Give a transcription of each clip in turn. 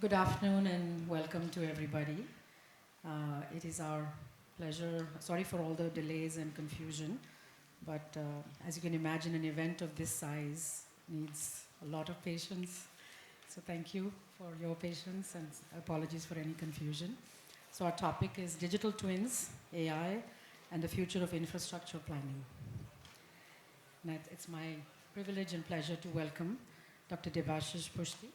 Good afternoon and welcome to everybody. It is our pleasure. Sorry for all the delays and confusion, but as you can imagine, an event of this size needs a lot of patience. So thank you for your patience and apologies for any confusion. So our topic is digital twins, AI, and the future of infrastructure planning. And it's my privilege and pleasure to welcome Dr. Debashish Pushti,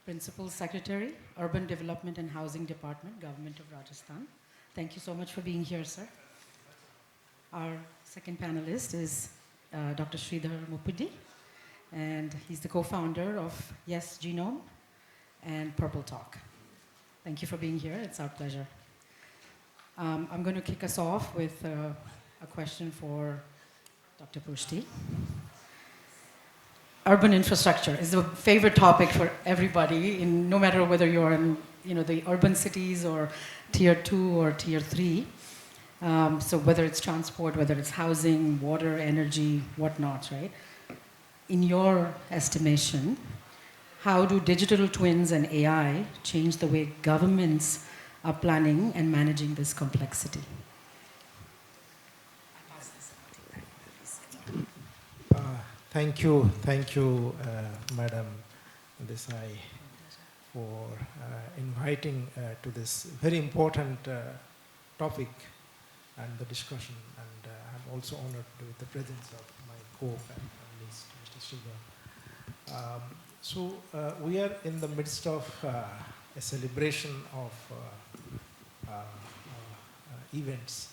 Principal Secretary, Urban Development and Housing Department, Government of Rajasthan. Thank you so much for being here, sir. Our second panelist is Dr. Sridhar Muppidi, and he's the co-founder of Yes Genome and Purple Talk. Thank you for being here. It's our pleasure. I'm going to kick us off with a question for Dr. Pushti. Urban infrastructure is a favorite topic for everybody, no matter whether you're in the urban cities or tier 2 or tier 3. So whether it's transport, whether it's housing, water, energy, whatnot, right? In your estimation, how do digital twins and AI change the way governments are planning and managing this complexity? Thank you, Madam Desai, for inviting to this very important topic and the discussion. And I'm also honored with the presence of my co-panelist, Mr. Sridhar. So we are in the midst of a celebration of events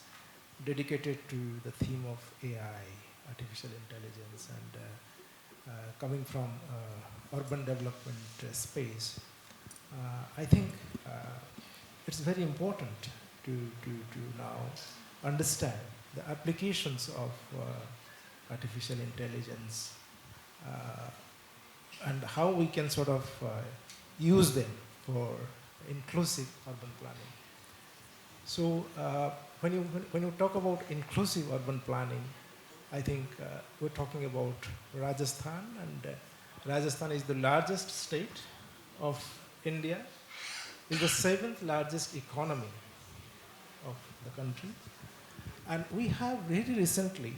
dedicated to the theme of AI, artificial intelligence, and coming from urban development space, I think it's very important to now understand the applications of artificial intelligence and how we can sort of use them for inclusive urban planning. So when you talk about inclusive urban planning, I think we're talking about Rajasthan, and Rajasthan is the largest state of India, is the 7th largest economy of the country. And we have very recently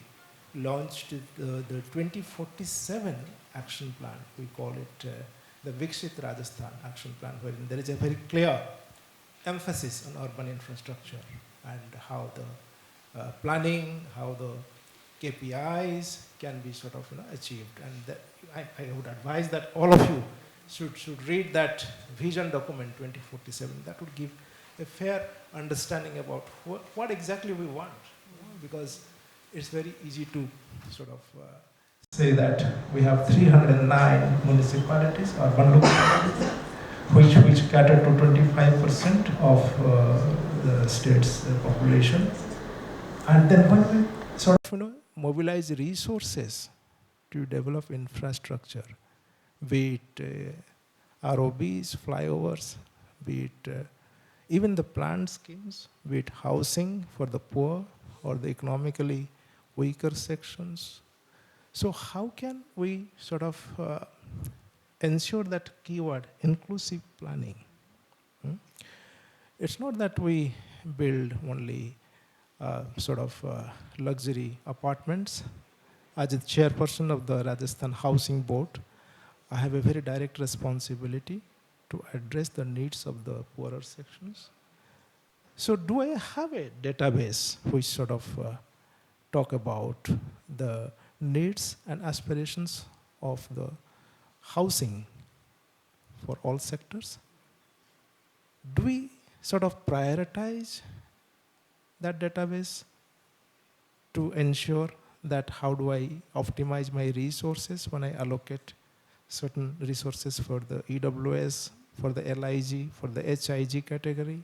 launched the 2047 action plan. We call it the Viksit Rajasthan action plan, wherein there is a very clear emphasis on urban infrastructure and how the planning, how the KPIs can be sort of achieved. And I would advise that all of you should read that vision document 2047. That would give a fair understanding about what exactly we want, because it's very easy to sort of say that we have 309 municipalities, urban localities, which cater to 25% of the state's population. And then when we sort of mobilize resources to develop infrastructure, be it ROBs, flyovers, be it even the planned schemes, be it housing for the poor or the economically weaker sections. So how can we sort of ensure that keyword, inclusive planning? It's not that we build only sort of luxury apartments. As the chairperson of the Rajasthan Housing Board, I have a very direct responsibility to address the needs of the poorer sections. So do I have a database which sort of talk about the needs and aspirations of the housing for all sectors? Do we sort of prioritize that database to ensure that how do I optimize my resources when I allocate certain resources for the EWS, for the LIG, for the HIG category?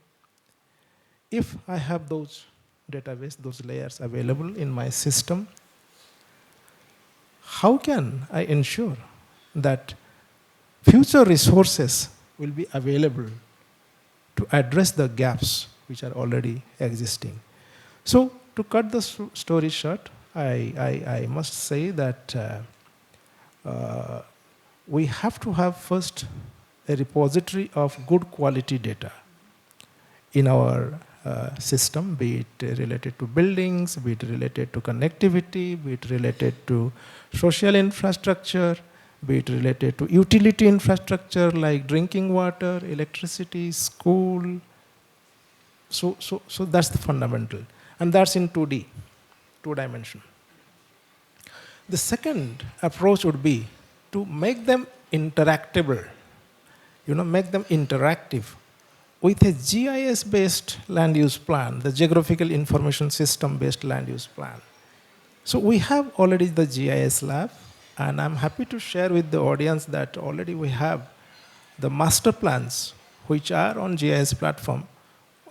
If I have those database, those layers available in my system, how can I ensure that future resources will be available to address the gaps which are already existing? So to cut the story short, I must say that we have to have first a repository of good quality data in our system, be it related to buildings, be it related to connectivity, be it related to social infrastructure, be it related to utility infrastructure like drinking water, electricity, school. So that's the fundamental. And that's in 2D, two-dimension. The second approach would be to make them interactable, make them interactive with a GIS-based land use plan, the Geographical Information System-based land use plan. So we have already the GIS lab, and I'm happy to share with the audience that already we have the master plans which are on GIS platform.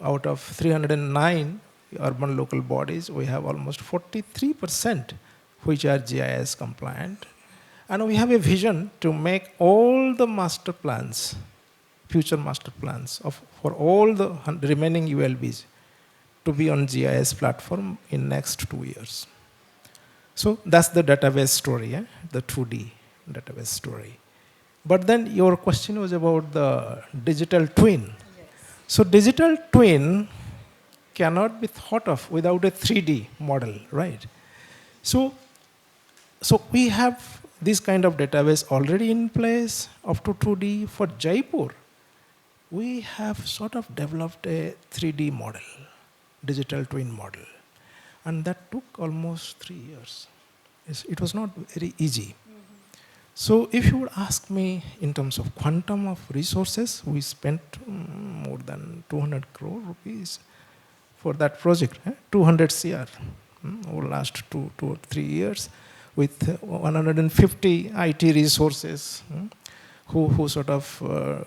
Out of 309 urban local bodies, we have almost 43% which are GIS compliant. And we have a vision to make all the master plans, future master plans for all the remaining ULBs to be on GIS platform in next 2 years. So that's the database story, the 2D database story. But then your question was about the digital twin. Yes. So digital twin cannot be thought of without a 3D model, right? So we have this kind of database already in place up to 2D. For Jaipur, we have sort of developed a 3D model, digital twin model. And that took almost 3 years. It was not very easy. So if you would ask me in terms of quantum of resources, we spent more than 200 crore rupees for that project, 200 CR over the last 2 or 3 years with 150 IT resources who sort of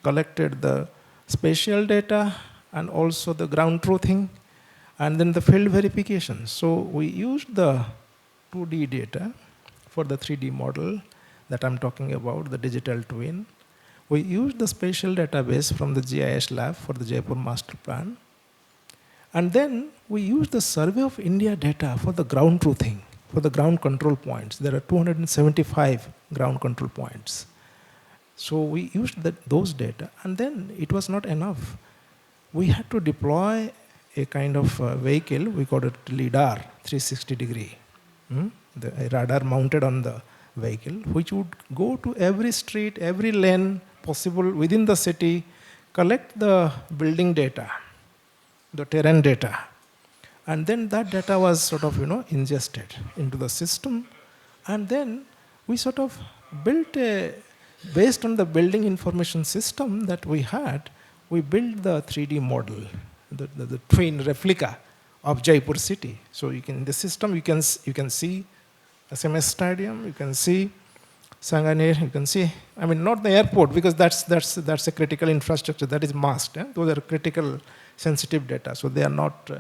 collected the spatial data and also the ground truthing and then the field verification. So we used the 2D data for the 3D model that I'm talking about, the digital twin. We used the spatial database from the GIS lab for the Jaipur master plan. And then we used the Survey of India data for the ground truthing, for the ground control points. There are 275 ground control points. So we used those data, and then it was not enough. We had to deploy a kind of vehicle, we call it LIDAR, 360 degree. The radar mounted on the vehicle, which would go to every street, every lane possible within the city, collect the building data, the terrain data. And then that data was sort of, ingested into the system. And then we sort of built based on the building information system that we had, we built the 3D model, the twin replica of Jaipur city. So in the system, you can see SMS Stadium, you can see Sanganer, you can see, not the airport, because that's a critical infrastructure, that is masked. Those are critical sensitive data, so they are not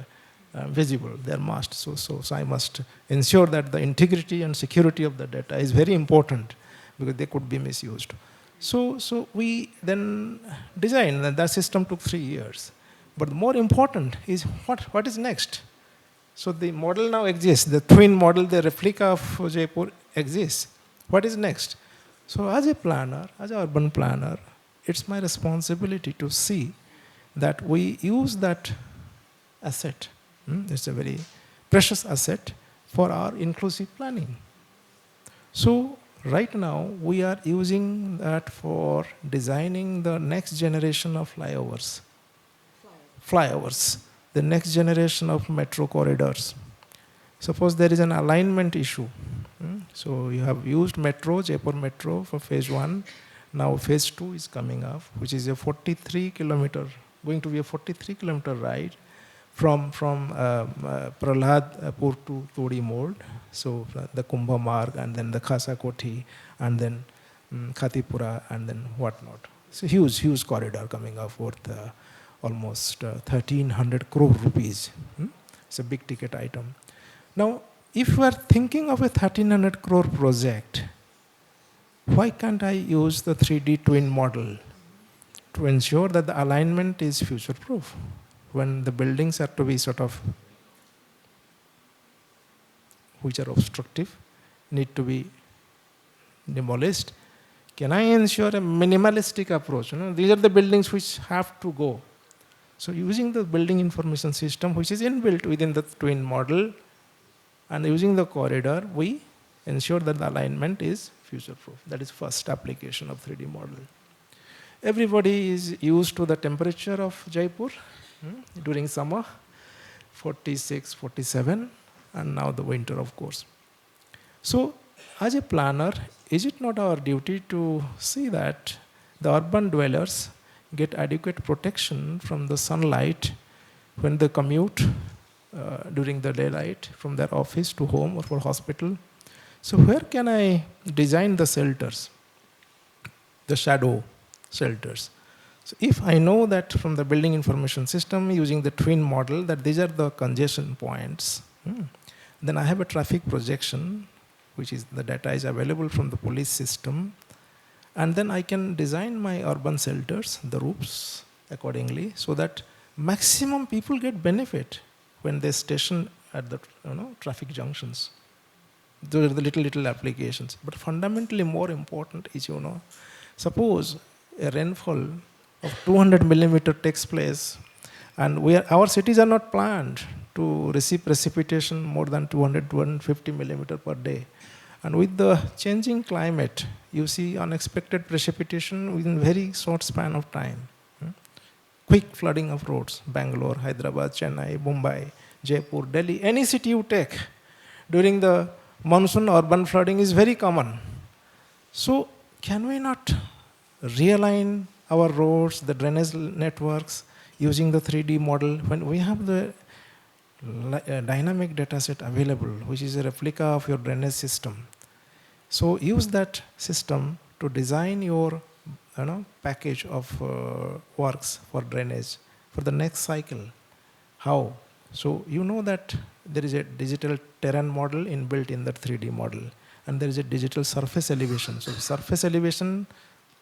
visible, they are masked. So I must ensure that the integrity and security of the data is very important, because they could be misused. So we then designed, and that system took 3 years. But more important is what is next? So the model now exists, the twin model, the replica of Jaipur exists. What is next? So as a planner, as an urban planner, it's my responsibility to see that we use that asset. It's a very precious asset for our inclusive planning. So right now, we are using that for designing the next generation of flyovers, the next generation of metro corridors. Suppose there is an alignment issue. So you have used metro, Jaipur metro for phase 1. Now phase 2 is coming up, which is a 43-kilometer, going to be a 43-kilometer ride from Praladpur to Todi Mold. So the Kumbha Marg, and then the Khasa Koti, and then Khatipura, and then whatnot. It's a huge corridor coming up worth almost 1,300 crore rupees. It's a big ticket item. Now, if we are thinking of a 1,300 crore project, why can't I use the 3D twin model to ensure that the alignment is future-proof? When the buildings are to be which are obstructive, need to be demolished, can I ensure a minimalistic approach? These are the buildings which have to go. So using the building information system, which is inbuilt within the twin model, and using the corridor, we ensure that the alignment is future-proof. That is first application of 3D model. Everybody is used to the temperature of Jaipur during summer, 46, 47, and now the winter, of course. So as a planner, is it not our duty to see that the urban dwellers get adequate protection from the sunlight when they commute during the daylight from their office to home or for hospital? So where can I design the shelters, the shadow shelters? So if I know that from the building information system using the twin model that these are the congestion points, then I have a traffic projection, which is the data is available from the police system, and then I can design my urban shelters, the roofs accordingly, so that maximum people get benefit when they station at the traffic junctions. Those are the little applications. But fundamentally more important is, suppose a rainfall of 200 millimeter takes place, and our cities are not planned to receive precipitation more than 200, 250 millimeter per day. And with the changing climate, you see unexpected precipitation within very short span of time. Quick flooding of roads, Bangalore, Hyderabad, Chennai, Mumbai, Jaipur, Delhi, any city you take, during the monsoon, urban flooding is very common. So can we not realign our roads, the drainage networks, using the 3D model when we have the dynamic data set available, which is a replica of your drainage system? So use that system to design your package of works for drainage for the next cycle. How? So you know that there is a digital terrain model inbuilt in that 3D model, and there is a digital surface elevation. So surface elevation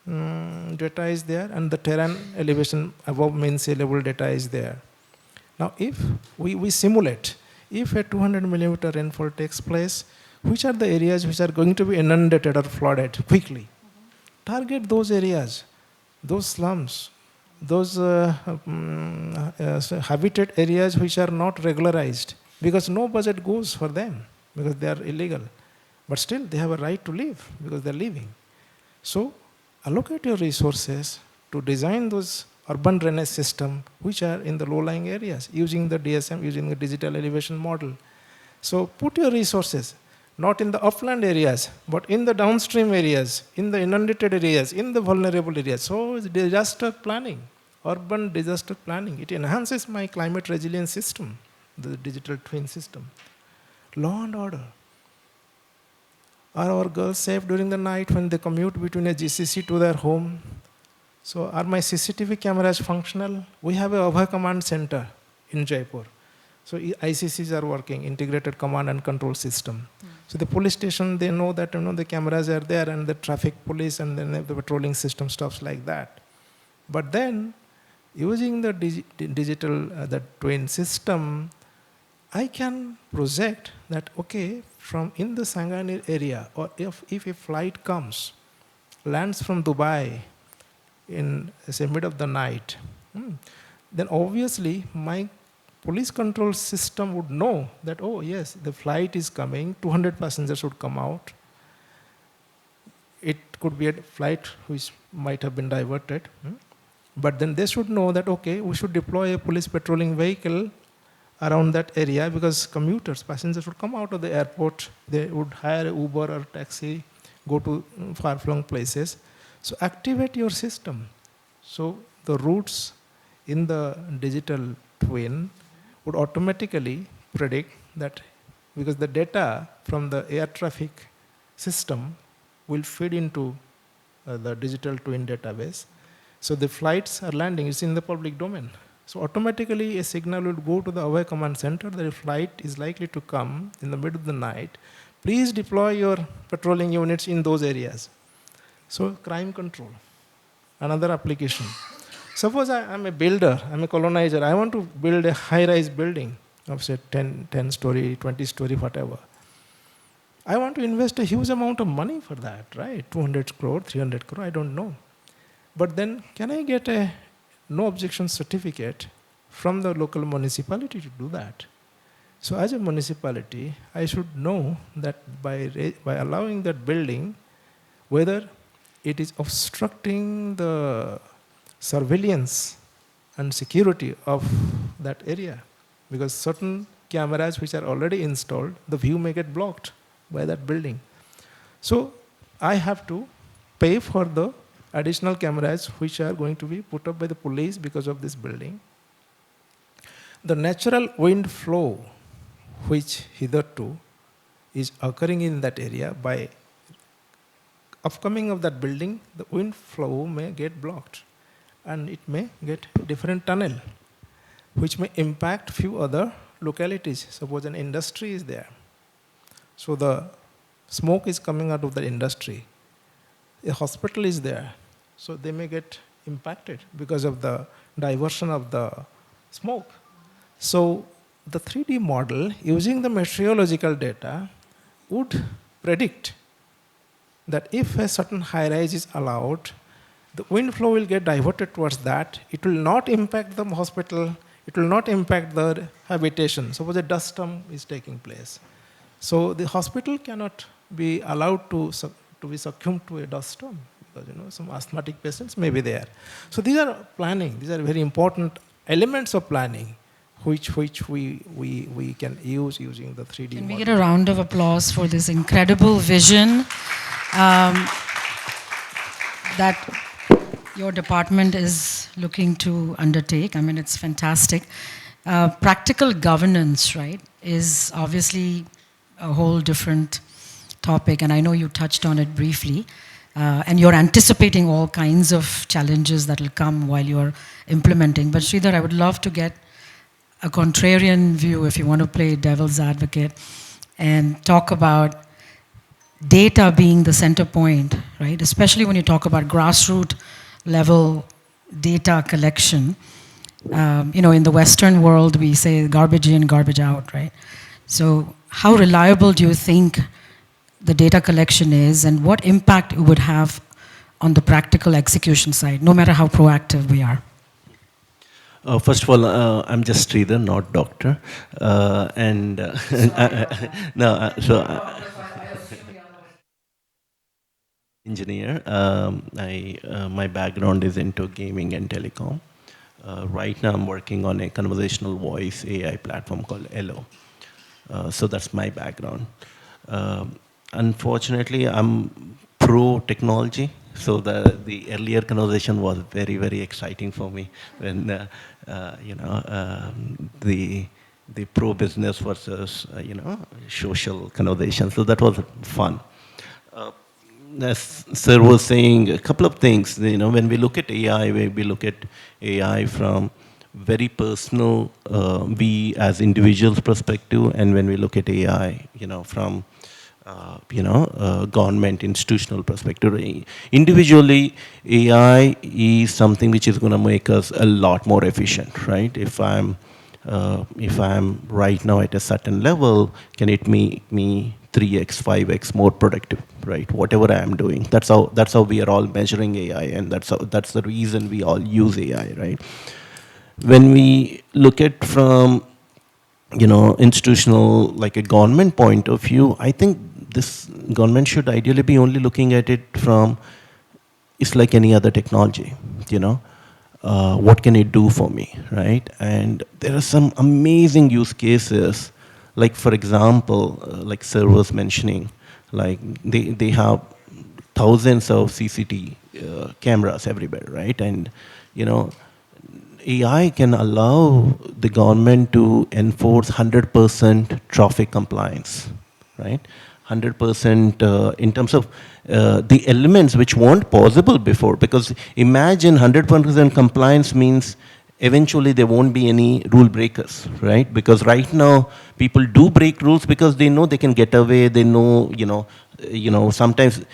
data is there, and the terrain elevation above mean sea level data is there. Now if we simulate, if a 200 millimeter rainfall takes place, which are the areas which are going to be inundated or flooded quickly? Target those areas, those slums, those habitat areas which are not regularized, because no budget goes for them because they are illegal. But still they have a right to live because they are living. So allocate your resources to design those urban drainage system which are in the low-lying areas using the DSM, using the digital elevation model. So put your resources not in the upland areas, but in the downstream areas, in the inundated areas, in the vulnerable areas. So it's disaster planning, urban disaster planning. It enhances my climate resilience system, the digital twin system. Law and order. Are our girls safe during the night when they commute between a GCC to their home? So are my CCTV cameras functional? We have a Abhay Command Center in Jaipur. So ICCs are working, integrated command and control system. So the police station, they know that the cameras are there and the traffic police and then the patrolling system, stuff like that. But then using the digital, the twin system, I can project that, okay, from in the Sanganer area, or if a flight comes, lands from Dubai in, say, mid of the night, then obviously my police control system would know that, oh yes, the flight is coming, 200 passengers would come out. It could be a flight which might have been diverted. But then they should know that, okay, we should deploy a police patrolling vehicle around that area because commuters, passengers would come out of the airport, they would hire an Uber or taxi, go to far-flung places. So activate your system. So the routes in the digital twin would automatically predict that, because the data from the air traffic system will feed into the digital twin database. So the flights are landing, it's in the public domain. So automatically a signal will go to the Abhay Command Center that a flight is likely to come in the middle of the night. Please deploy your patrolling units in those areas. So crime control, another application. Suppose I'm a builder, I'm a colonizer, I want to build a high-rise building of say 10 story, 20 story, whatever. I want to invest a huge amount of money for that, right? 200 crore, 300 crore, I don't know. But then can I get a no objection certificate from the local municipality to do that? So as a municipality, I should know that by allowing that building, whether it is obstructing the surveillance and security of that area. Because certain cameras which are already installed, the view may get blocked by that building. So I have to pay for the additional cameras which are going to be put up by the police because of this building. The natural wind flow which hitherto is occurring in that area, by upcoming of that building, the wind flow may get blocked and it may get different tunnel which may impact few other localities. Suppose an industry is there. So the smoke is coming out of the industry. A hospital is there. So they may get impacted because of the diversion of the smoke. So the 3D model using the meteorological data would predict that if a certain high rise is allowed, the wind flow will get diverted towards that. It will not impact the hospital. It will not impact the habitation. Suppose a dust storm is taking place. So the hospital cannot be allowed to be succumbed to a dust storm because some asthmatic patients may be there. So these are planning. These are very important elements of planning which we can use using the 3D Can model. we get a round of applause for this incredible vision that your department is looking to undertake? I mean, it's fantastic. Practical governance, right, is obviously a whole different topic, and I know you touched on it briefly. And you're anticipating all kinds of challenges that will come while you're implementing. But Sridhar, I would love to get a contrarian view, if you want to play devil's advocate, and talk about data being the center point, right? Especially when you talk about grassroots level data collection. In the Western world, we say garbage in, garbage out, right? So how reliable do you think the data collection is, and what impact it would have on the practical execution side, no matter how proactive we are? First of all, I'm just Sridhar, not doctor. Engineer. My background is into gaming and telecom. Right now I'm working on a conversational voice AI platform called Elo. So that's my background. Unfortunately, I'm pro technology. So the earlier conversation was very, very exciting for me when, the pro business versus, social conversation. So that was fun. As Sir was saying, a couple of things, when we look at AI, we look at AI from very personal, we as individuals perspective, and when we look at AI, from government, institutional perspective. Individually, AI is something which is going to make us a lot more efficient, right? If I'm right now at a certain level, can it make me 3x, 5x more productive, right? Whatever I am doing. That's how we are all measuring AI, and that's the reason we all use AI, right? When we look at from institutional, like a government point of view, I think this government should ideally be only looking at it from, it's like any other technology, what can it do for me, right? And there are some amazing use cases, like for example, like Sir was mentioning, like they have thousands of CCTV cameras everywhere, right? And AI can allow the government to enforce 100% traffic compliance, right? 100% in terms of the elements which weren't possible before. Because imagine 100% compliance means eventually there won't be any rule breakers, right? Because right now people do break rules because they know they can get away. They know, sometimes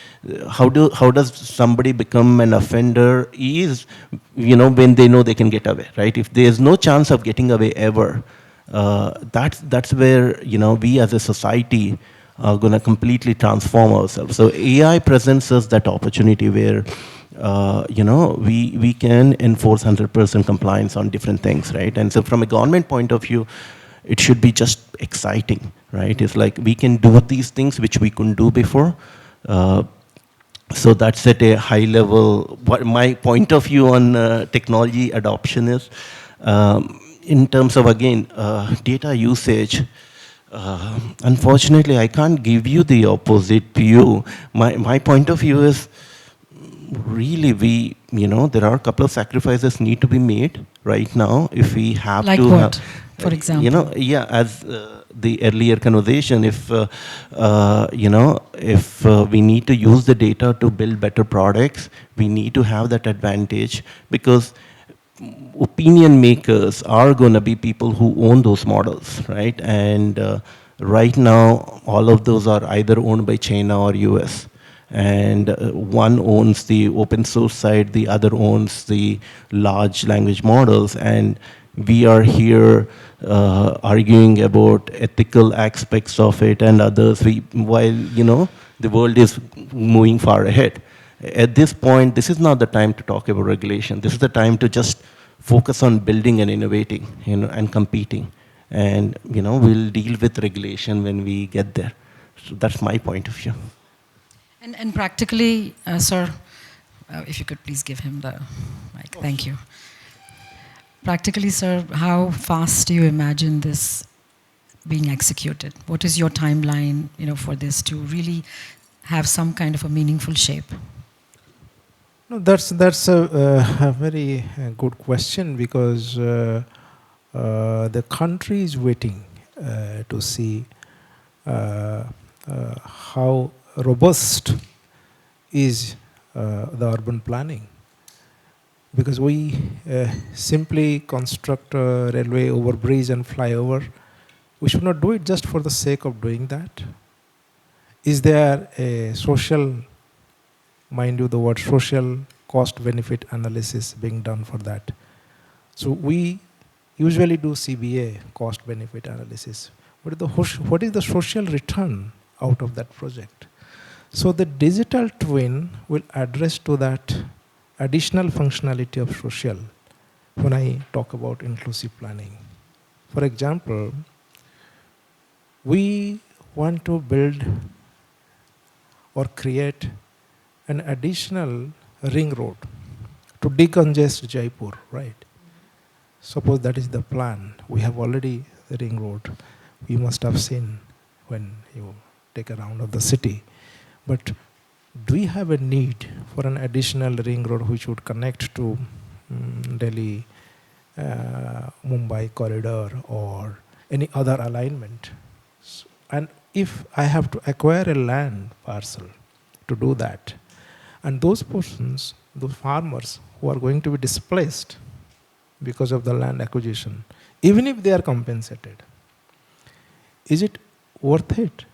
how does somebody become an offender is, when they know they can get away, right? If there's no chance of getting away ever, that's where, we as a society are going to completely transform ourselves. So AI presents us that opportunity where we can enforce 100% compliance on different things, right? And so from a government point of view, it should be just exciting, right? It's like we can do these things which we couldn't do before. So that's at a high level. What my point of view on technology adoption is, in terms of, again, data usage, unfortunately, I can't give you the opposite view. My point of view is, really, there are a couple of sacrifices need to be made right now if we have like to what, have, for example? as the earlier conversation, if we need to use the data to build better products, we need to have that advantage, because opinion makers are going to be people who own those models, right? And right now, all of those are either owned by China or US. And one owns the open source side, the other owns the large language models, and we are here arguing about ethical aspects of it and others, while the world is moving far ahead. At this point, this is not the time to talk about regulation. This is the time to just focus on building and innovating, and competing. And we'll deal with regulation when we get there. So that's my point of view. And practically, sir, if you could please give him the mic. Thank you. Practically, sir, how fast do you imagine this being executed? What is your timeline, for this to really have some kind of a meaningful shape? No, that's a very good question, because the country is waiting to see how robust is the urban planning. Because we simply construct a railway overbridge and flyover. We should not do it just for the sake of doing that. Is there a social, mind you, the word social, cost-benefit analysis being done for that? So we usually do CBA, cost-benefit analysis. What is the social return out of that project? So the digital twin will address to that additional functionality of social when I talk about inclusive planning. For example, we want to build or create an additional ring road to decongest Jaipur, right? Suppose that is the plan. We have already the ring road. You must have seen when you take a round of the city. But do we have a need for an additional ring road which would connect to Delhi, Mumbai corridor or any other alignment? And if I have to acquire a land parcel to do that, and those persons, those farmers who are going to be displaced because of the land acquisition, even if they are compensated, is it worth it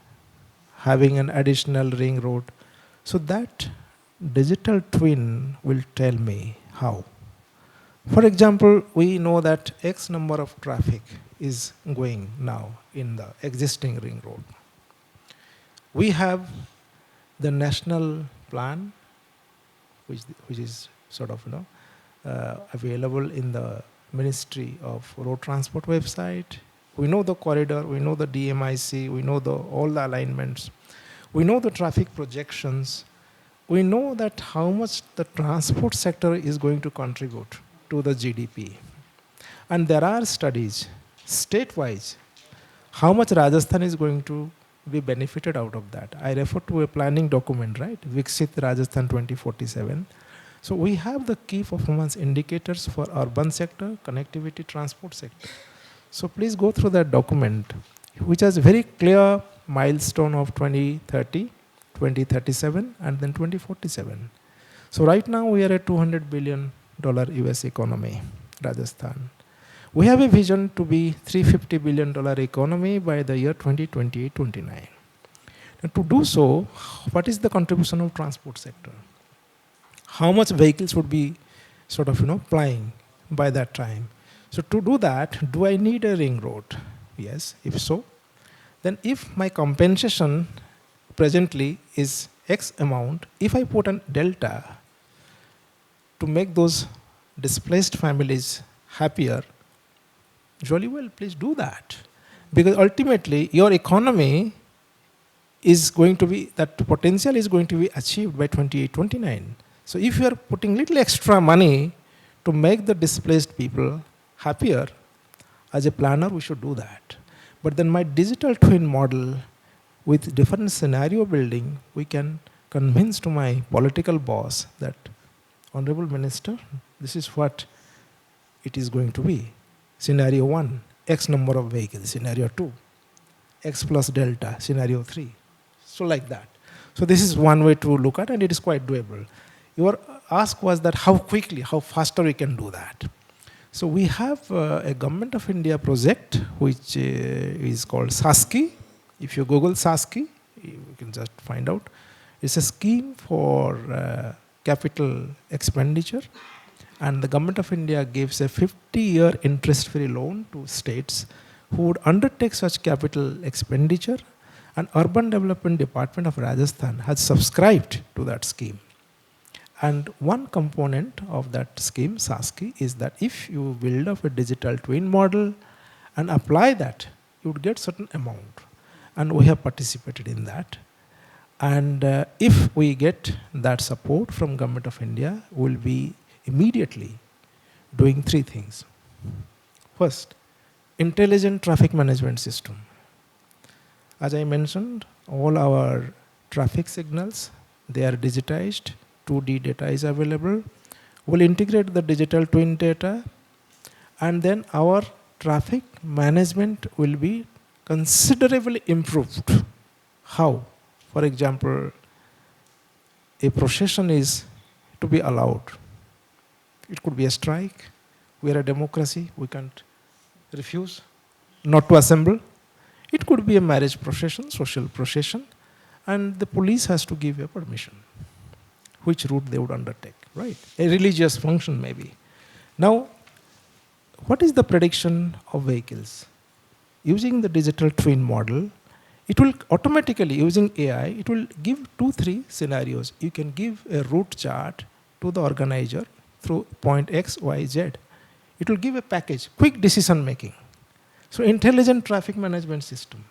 having an additional ring road? So that digital twin will tell me how. For example, we know that X number of traffic is going now in the existing ring road. We have the national plan, which is sort of available in the Ministry of Road Transport website. We know the corridor, we know the DMIC, we know all the alignments. We know the traffic projections. We know that how much the transport sector is going to contribute to the GDP. And there are studies, state-wise, how much Rajasthan is going to be benefited out of that. I refer to a planning document, right? Viksit Rajasthan 2047. So we have the key performance indicators for urban sector, connectivity, transport sector. So please go through that document, which has very clear milestone of 2030, 2037, and then 2047. So right now we are a $200 billion US economy, Rajasthan. We have a vision to be $350 billion economy by the year 2028-29. And to do so, what is the contribution of transport sector? How much vehicles would be sort of plying by that time? So to do that, do I need a ring road? Yes. If so, then if my compensation presently is X amount, if I put a delta to make those displaced families happier, jolly well, please do that. Because ultimately, your economy is going to be, that potential is going to be achieved by 28, 29. So if you are putting little extra money to make the displaced people happier, as a planner, we should do that. But then my digital twin model with different scenario building, we can convince to my political boss that, Honorable Minister, this is what it is going to be. Scenario 1, X number of vehicles. Scenario 2, X plus delta. Scenario 3. So like that. So this is one way to look at, and it is quite doable. Your ask was that how quickly, how faster we can do that. So we have a Government of India project which is called SASKI. If you Google SASKI, you can just find out. It's a scheme for capital expenditure, and the Government of India gives a 50-year interest-free loan to states who would undertake such capital expenditure, and Urban Development Department of Rajasthan has subscribed to that scheme. And one component of that scheme, SASKI, is that if you build up a digital twin model and apply that, you would get certain amount. And we have participated in that. And if we get that support from Government of India, we'll be immediately doing 3 things. First, intelligent traffic management system. As I mentioned, all our traffic signals, they are digitized. 2D data is available. We'll integrate the digital twin data, and then our traffic management will be considerably improved. How? For example, a procession is to be allowed. It could be a strike. We are a democracy. We can't refuse not to assemble. It could be a marriage procession, social procession, and the police has to give a permission which route they would undertake, right? A religious function maybe. Now, what is the prediction of vehicles? Using the digital twin model, it will automatically, using AI, it will give 2-3 scenarios. You can give a route chart to the organizer through point X, Y, Z. It will give a package, quick decision making. So intelligent traffic management system.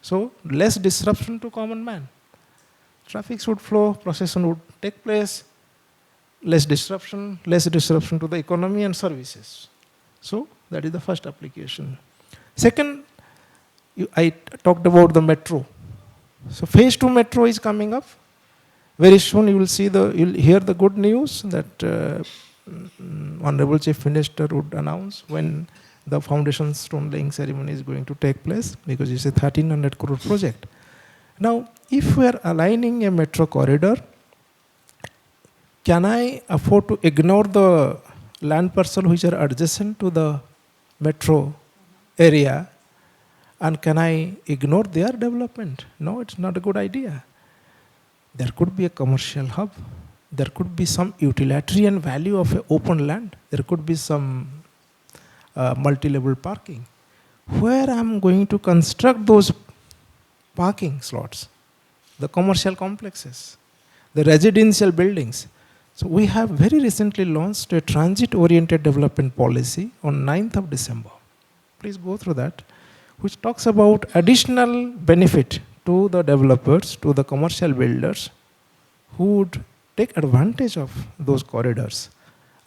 So less disruption to common man. Traffic would flow, procession would take place, less disruption to the economy and services. So that is the first application. Second, I talked about the metro. So phase 2 metro is coming up. Very soon you'll hear the good news that Honorable Chief Minister would announce when the foundation stone laying ceremony is going to take place, because it's a 1,300 crore project. Now, if we are aligning a metro corridor, can I afford to ignore the land parcel which are adjacent to the metro area, and can I ignore their development? No, it's not a good idea. There could be a commercial hub. There could be some utilitarian value of an open land. There could be some multi-level parking. Where I'm going to construct those parking slots, the commercial complexes, the residential buildings. So we have very recently launched a transit-oriented development policy on 9th of December. Please go through that, which talks about additional benefit to the developers, to the commercial builders who would take advantage of those corridors.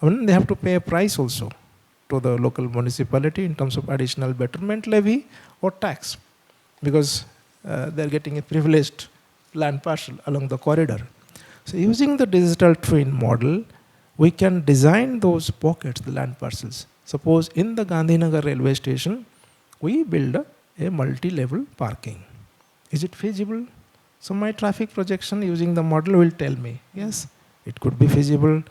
I mean, they have to pay a price also to the local municipality in terms of additional betterment levy or tax, because they're getting a privileged land parcel along the corridor. So using the digital twin model, we can design those pockets, the land parcels. Suppose in the Gandhinagar railway station, we build a multi-level parking. Is it feasible? So my traffic projection using the model will tell me, yes, it could be feasible.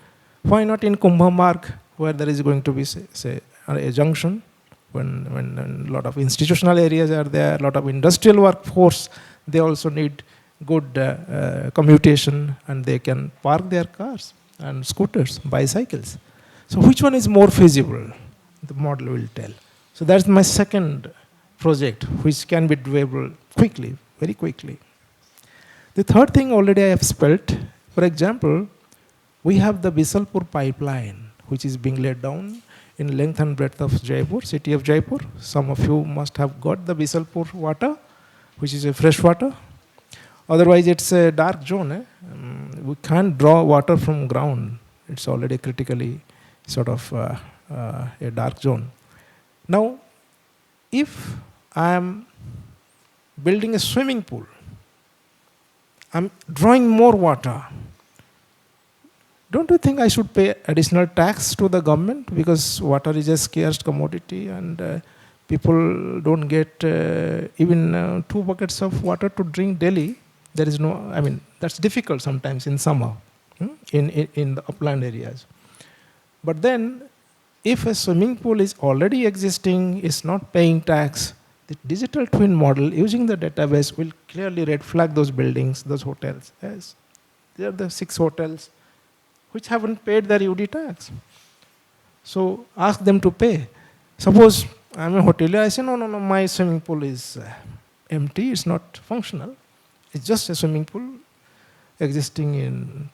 Why not in Kumbh Marg, where there is going to be, say a junction, when a lot of institutional areas are there, a lot of industrial workforce, they also need good commutation, and they can park their cars and scooters, bicycles. So which one is more feasible? The model will tell. So that's my second project which can be doable quickly, very quickly. The third thing already I have spelt, for example, we have the Bisalpur pipeline, which is being laid down in length and breadth of Jaipur, city of Jaipur. Some of you must have got the Bisalpur water, which is a fresh water. Otherwise, it's a dark zone. We can't draw water from ground. It's already critically sort of a dark zone. Now, if I am building a swimming pool, I'm drawing more water. Don't you think I should pay additional tax to the government, because water is a scarce commodity and people don't get even 2 buckets of water to drink daily? There is no, I mean, that's difficult sometimes in summer, in the upland areas. But then, if a swimming pool is already existing, is not paying tax, the digital twin model using the database will clearly red flag those buildings, those hotels. Yes, there are the 6 hotels which haven't paid their UD tax. So ask them to pay. Suppose I'm a hotelier, I say, no, my swimming pool is empty, it's not functional. It's just a swimming pool existing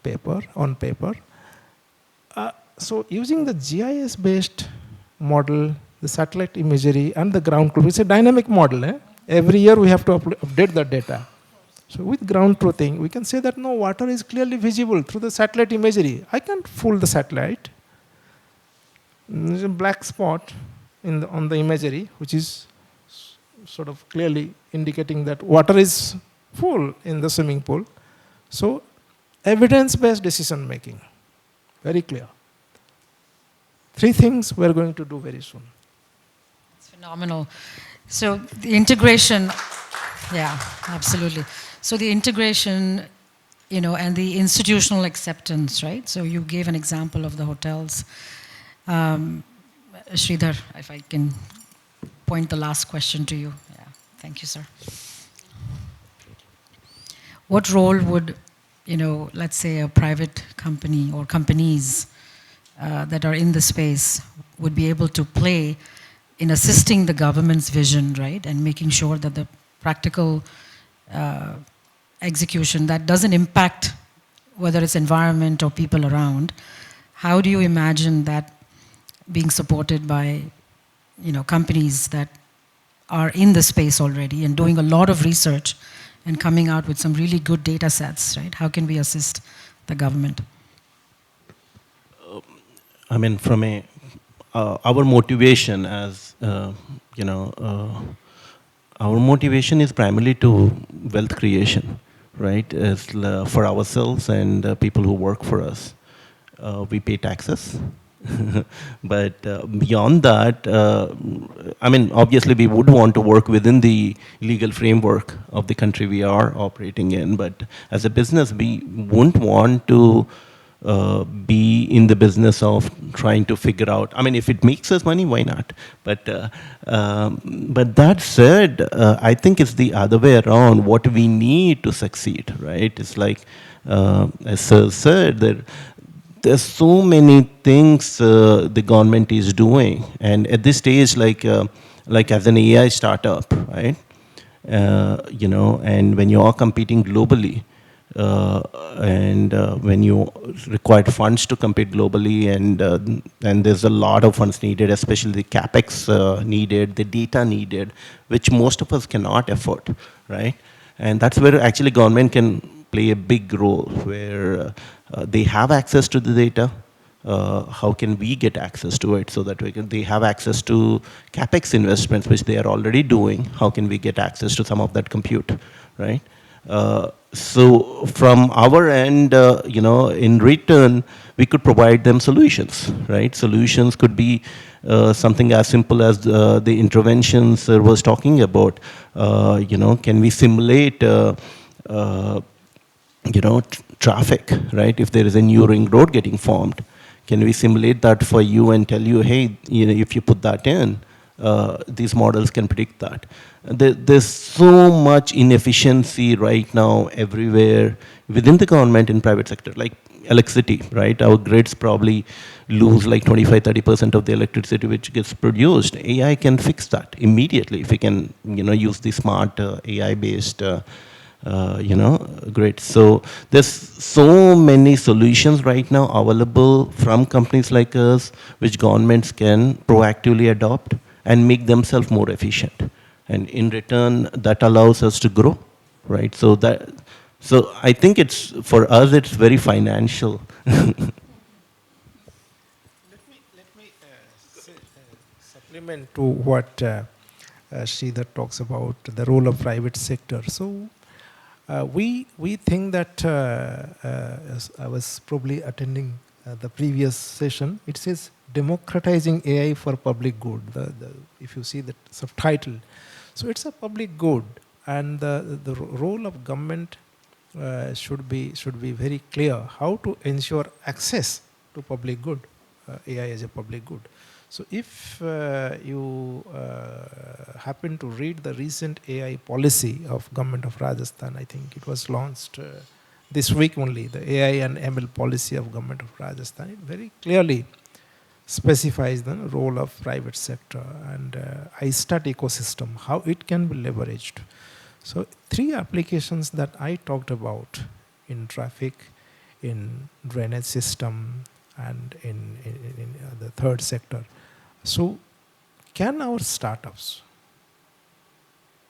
on paper. So using the GIS-based model, the satellite imagery and the ground truth, it's a dynamic model. Every year we have to update the data. So with ground truthing, we can say that no, water is clearly visible through the satellite imagery. I can't fool the satellite. There's a black spot on the imagery, which is sort of clearly indicating that water is full in the swimming pool. So evidence-based decision making, very clear. 3 things we're going to do very soon. It's phenomenal. So the integration, yeah, absolutely. So the integration, and the institutional acceptance, right? So you gave an example of the hotels. Sridhar, if I can point the last question to you. Yeah, thank you, sir. What role would, let's say a private company or companies that are in the space would be able to play in assisting the government's vision, right? And making sure that the practical execution that doesn't impact whether it's environment or people around. How do you imagine that being supported by, companies that are in the space already and doing a lot of research and coming out with some really good data sets, right? How can we assist the government? I mean, from our motivation as, our motivation is primarily to wealth creation, right? It's for ourselves and people who work for us. We pay taxes. But beyond that, I mean, obviously we would want to work within the legal framework of the country we are operating in. But as a business, we wouldn't want to be in the business of trying to figure out, I mean, if it makes us money, why not? But that said, I think it's the other way around. What we need to succeed, right? It's like, as Sir said, there's so many things the government is doing. And at this stage, like as an AI startup, right? And when you are competing globally, and when you require funds to compete globally, and there's a lot of funds needed, especially the capex needed, the data needed, which most of us cannot afford, right? And that's where actually government can play a big role, where they have access to the data. How can we get access to it so that they have access to capex investments, which they are already doing? How can we get access to some of that compute, right? So from our end, in return, we could provide them solutions, right? Solutions could be something as simple as the interventions Sir was talking about. Can we simulate, traffic, right? If there is a new ring road getting formed, can we simulate that for you and tell you, hey, if you put that in, these models can predict that. There's so much inefficiency right now everywhere within the government and private sector, like electricity, right? Our grids probably lose like 25-30% of the electricity which gets produced. AI can fix that immediately if we can, use the smart AI-based grid. So there's so many solutions right now available from companies like us, which governments can proactively adopt and make themselves more efficient. And in return, that allows us to grow, right? So I think for us, it's very financial. Let me supplement to what Sridhar talks about the role of private sector. So we think that as I was probably attending the previous session. It says democratizing AI for public good. If you see the subtitle, so it's a public good, and the role of government should be very clear. How to ensure access to public good, AI as a public good. So if you happen to read the recent AI policy of government of Rajasthan, I think it was launched this week only, the AI and ML policy of government of Rajasthan, it very clearly specifies the role of private sector and I-STAT ecosystem, how it can be leveraged. So 3 applications that I talked about in traffic, in drainage system, and in the third sector. So can our startups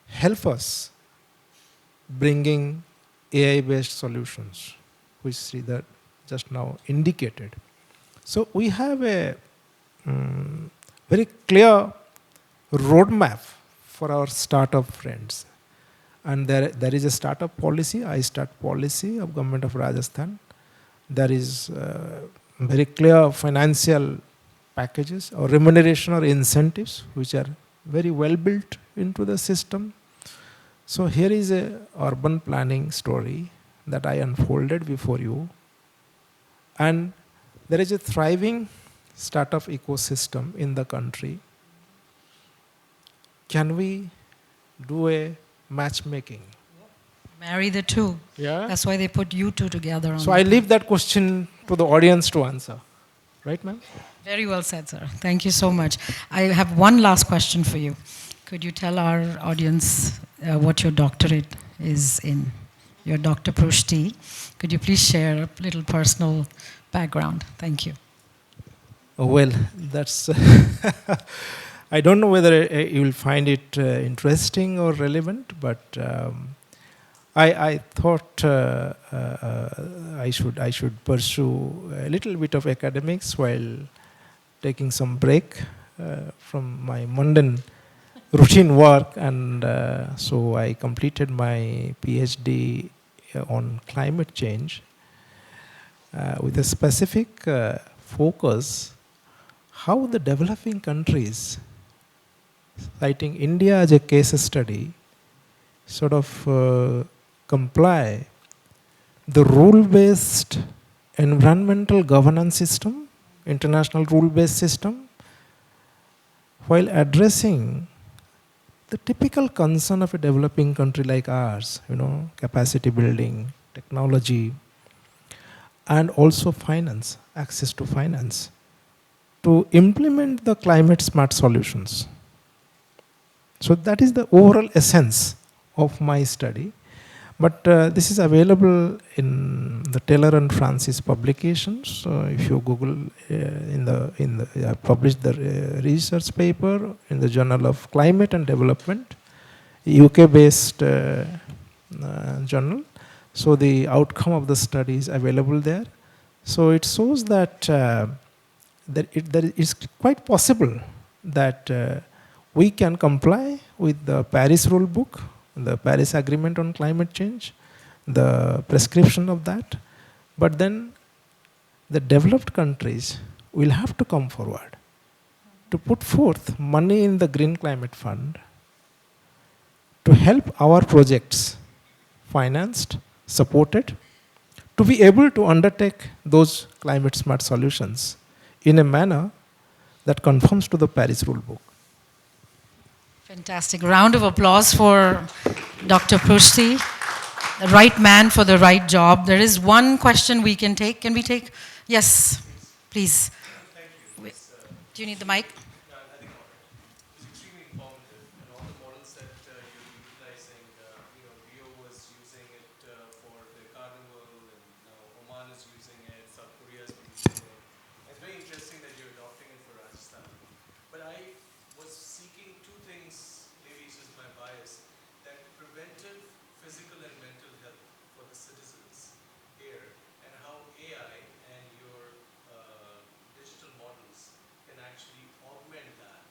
help us bringing AI-based solutions, which Sridhar just now indicated? So we have a very clear roadmap for our startup friends. And there is a startup policy, I-STAT policy of government of Rajasthan. There is very clear financial packages or remuneration or incentives which are very well built into the system. So here is a urban planning story that I unfolded before you. And there is a thriving startup ecosystem in the country. Can we do a matchmaking? Marry the two. Yeah. That's why they put you two together. On So I leave that question to the audience to answer. Right, ma'am? Very well said, sir. Thank you so much. I have one last question for you. Could you tell our audience what your doctorate is in? Your Dr. Prushti. Could you please share a little personal background? Thank you. Oh, well, that's... I don't know whether you will find it interesting or relevant, but I thought I should pursue a little bit of academics while taking some break from my mundane routine work, and so I completed my PhD on climate change with a specific focus how the developing countries, citing India as a case study, sort of comply the rule-based environmental governance system, international rule-based system, while addressing the typical concern of a developing country like ours, capacity building, technology, and also finance, access to finance, to implement the climate smart solutions. So that is the overall essence of my study. But this is available in the Taylor and Francis publications. So if you Google, I published the research paper in the Journal of Climate and Development, UK-based journal. So the outcome of the study is available there. So it shows that it is quite possible that we can comply with the Paris rule book, the Paris Agreement on Climate Change, the prescription of that, but then the developed countries will have to come forward to put forth money in the Green Climate Fund to help our projects financed, supported, to be able to undertake those climate smart solutions in a manner that conforms to the Paris rule book. Fantastic. Round of applause for Dr. Prushti, the right man for the right job. There is one question we can take. Can we take? Yes, please. Thank you. Do you need the mic? Yeah, I think all right. It's extremely informative, and all the models that you're utilizing, Rio was using it for the carnival, and now Oman is using it, South Korea is using it. It's very interesting that you're adopting it for Rajasthan. But I was seeking two things, maybe it's just my bias, that preventive physical and mental health for the citizens here, and how AI and your digital models can actually augment that,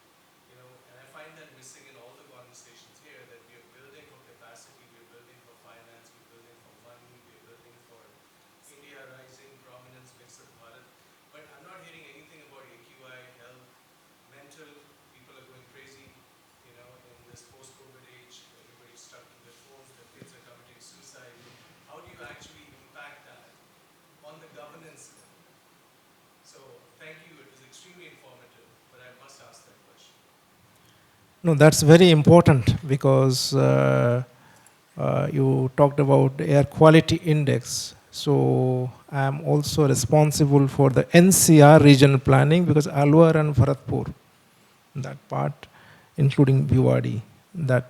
and I find that missing in all the conversations here, that we are building for capacity, we are building for finance, we are building for money, we are building for India rising, prominence, Viksit Bharat, but I'm not hearing anything about AQI, health, mental. People are going crazy, in this post-COVID age, everybody's stuck to their phones, their kids are committing suicide. How do you actually impact that on the governance level? So thank you, it was extremely informative, but I must ask that question. No, that's very important because you talked about air quality index. So I am also responsible for the NCR regional planning because Alwar and Bharatpur, that part, including Bhiwadi, that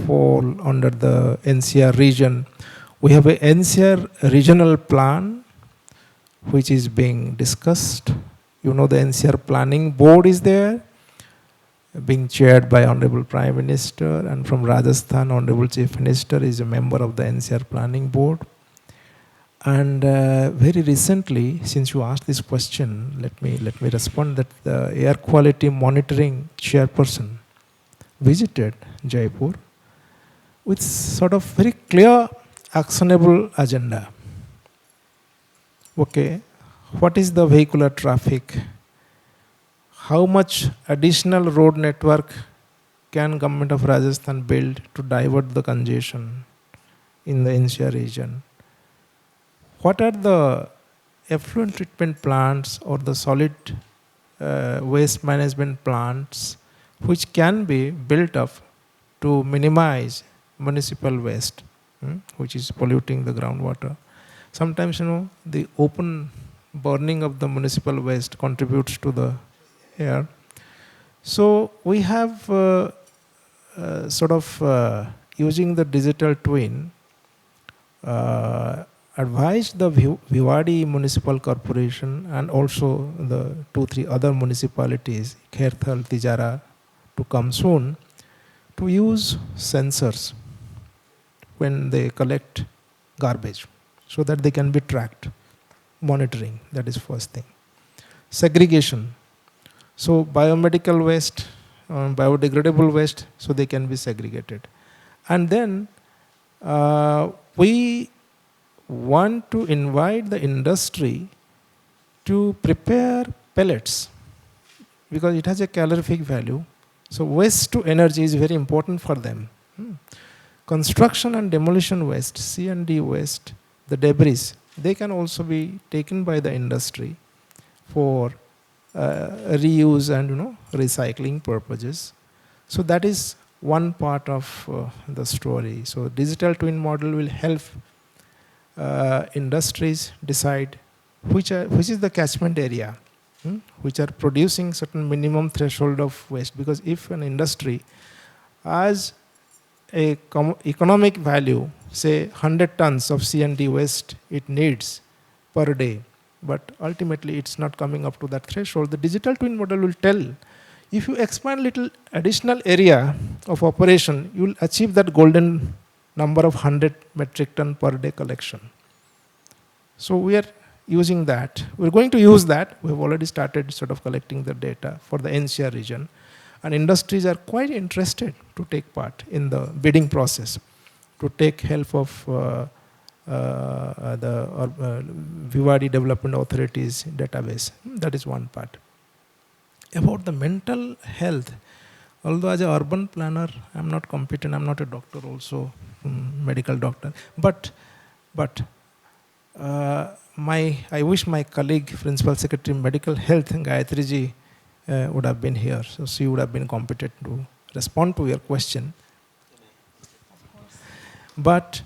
fall under the NCR region. We have a NCR regional plan which is being discussed. The NCR planning board is there, being chaired by Honorable Prime Minister, and from Rajasthan, Honorable Chief Minister is a member of the NCR planning board. And very recently, since you asked this question, let me respond that the air quality monitoring chairperson visited Jaipur with sort of very clear, actionable agenda. Okay, what is the vehicular traffic? How much additional road network can government of Rajasthan build to divert the congestion in the NCR region? What are the effluent treatment plants or the solid waste management plants which can be built up to minimize municipal waste, which is polluting the groundwater? Sometimes, the open burning of the municipal waste contributes to the air. So we have using the digital twin, advised the Bhiwadi Municipal Corporation and also the 2-3 other municipalities, Khairthal, Tijara, to come soon, to use sensors when they collect garbage so that they can be tracked. Monitoring, that is first thing. Segregation. So biomedical waste, biodegradable waste, so they can be segregated. And then we want to invite the industry to prepare pellets because it has a calorific value. So waste to energy is very important for them. Construction and demolition waste, C&D waste, the debris, they can also be taken by the industry for reuse and recycling purposes. So that is one part of the story. So digital twin model will help industries decide which is the catchment area, which are producing certain minimum threshold of waste. Because if an industry has a economic value, say 100 tons of C&D waste it needs per day, but ultimately it's not coming up to that threshold, the digital twin model will tell, if you expand little additional area of operation, you will achieve that golden number of 100 metric ton per day collection. So we are using that. We're going to use that. We've already started sort of collecting the data for the NCR region. And industries are quite interested to take part in the bidding process, to take help of the Bhiwadi Development Authority's database. That is one part. About the mental health, although as an urban planner, I'm not competent, I'm not a doctor also, medical doctor, but I wish my colleague, Principal Secretary Medical Health, Gayatri ji, would have been here, so she would have been competent to respond to your question. But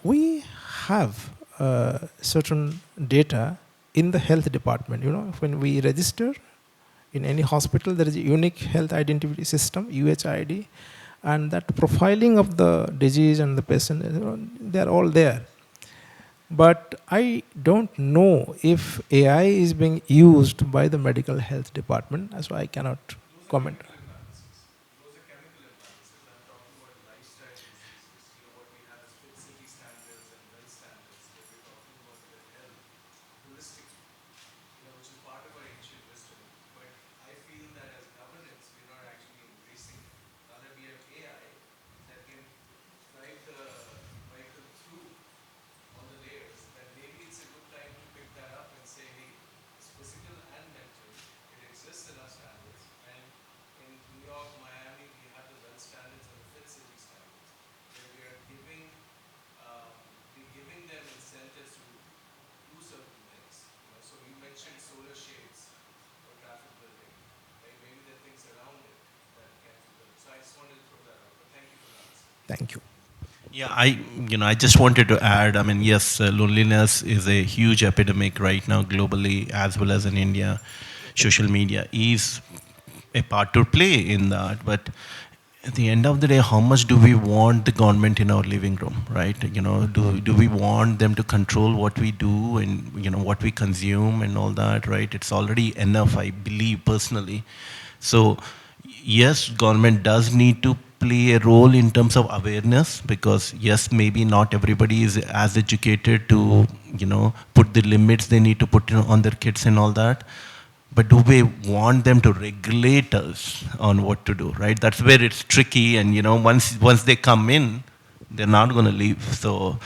we have certain data in the health department. You know, when we register in any hospital, there is a unique health identity system, UHID, and that profiling of the disease and the patient, you know, they are all there. But I don't know if AI is being used by the medical health department, so I cannot comment. Thank you. Yeah, I just wanted to add, I mean, yes, loneliness is a huge epidemic right now globally as well as in India. Social media is a part to play in that, but at the end of the day, how much do we want the government in our living room, right? You know, do we want them to control what we do and, you know, what we consume and all that, right? It's already enough, I believe personally. So, yes, government does need to play a role in terms of awareness, because yes, maybe not everybody is as educated to, you know, put the limits they need to put on their kids and all that. But do we want them to regulate us on what to do, right? That's where it's tricky, and you know, once they come in, they're not going to leave. So,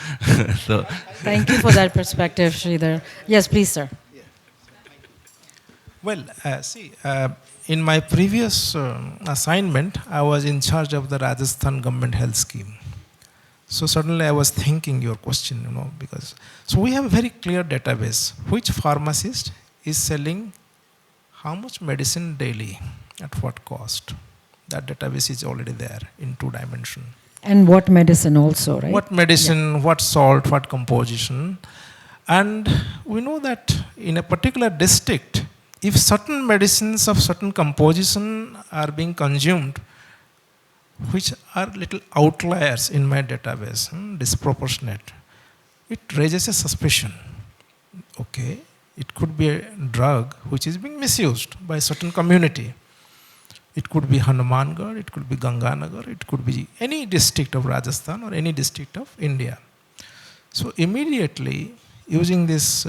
so. Thank you for that perspective, Sridhar. Yes, please, sir. Well, in my previous assignment, I was in charge of the Rajasthan government health scheme. So suddenly I was thinking your question, you know, because so we have a very clear database. Which pharmacist is selling how much medicine daily, at what cost? That database is already there in 2 dimensions. And what medicine also, right? What medicine, what salt, what composition. And we know that in a particular district, if certain medicines of certain composition are being consumed, which are little outliers in my database, disproportionate, it raises a suspicion. Okay, it could be a drug which is being misused by a certain community. It could be Hanumangarh, it could be Ganganagar, it could be any district of Rajasthan or any district of India. So immediately, using this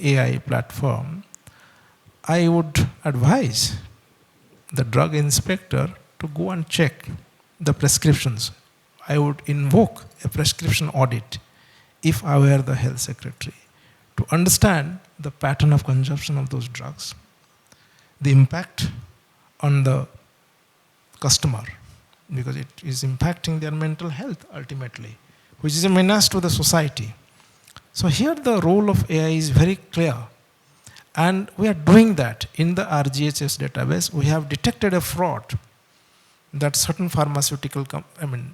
AI platform, I would advise the drug inspector to go and check the prescriptions. I would invoke a prescription audit if I were the health secretary, to understand the pattern of consumption of those drugs, the impact on the customer, because it is impacting their mental health ultimately, which is a menace to the society. So here the role of AI is very clear. And we are doing that in the RGHS database. We have detected a fraud that certain pharmaceutical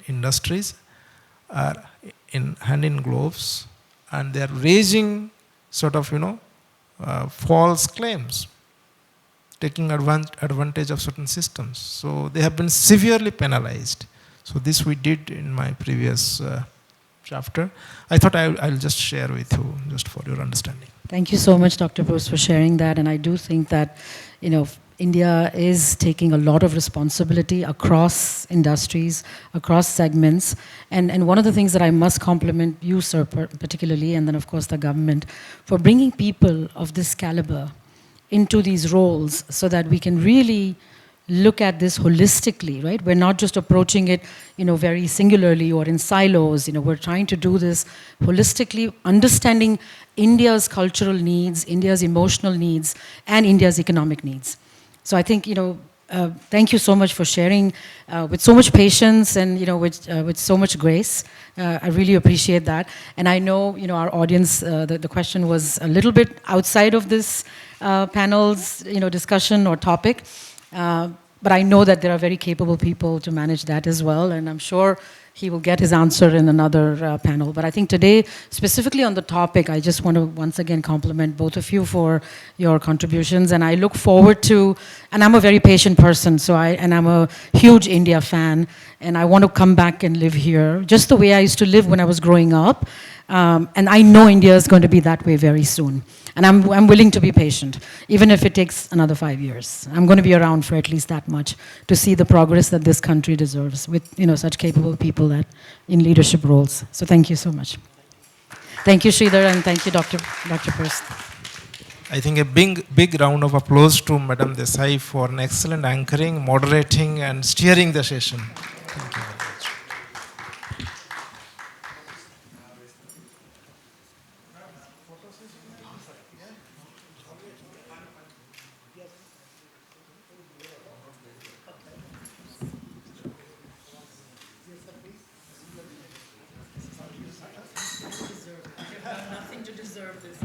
industries are hand in gloves, and they are raising sort of, false claims, taking advantage of certain systems. So they have been severely penalized. So this we did in my previous chapter. I thought I'll just share with you, just for your understanding. Thank you so much, Dr. Bose, for sharing that. And I do think that, India is taking a lot of responsibility across industries, across segments. And one of the things that I must compliment you, sir, particularly, and then of course the government, for bringing people of this caliber into these roles so that we can really look at this holistically, right? We're not just approaching it, very singularly or in silos. We're trying to do this holistically, understanding India's cultural needs, India's emotional needs, and India's economic needs. So I think, thank you so much for sharing with so much patience and with so much grace. I really appreciate that. And I know our audience. The question was a little bit outside of this panel's discussion or topic, but I know that there are very capable people to manage that as well. And I'm sure he will get his answer in another panel. But I think today, specifically on the topic, I just want to once again compliment both of you for your contributions. And I look forward to, and I'm a very patient person, and I'm a huge India fan, and I want to come back and live here, just the way I used to live when I was growing up. And I know India is going to be that way very soon. And I'm willing to be patient, even if it takes another 5 years. I'm going to be around for at least that much to see the progress that this country deserves with such capable people in leadership roles. So thank you so much. Thank you, Sridhar, and thank you, Dr. Purst. I think a big round of applause to Madam Desai for an excellent anchoring, moderating, and steering the session. Thank you very much. Nothing to deserve this.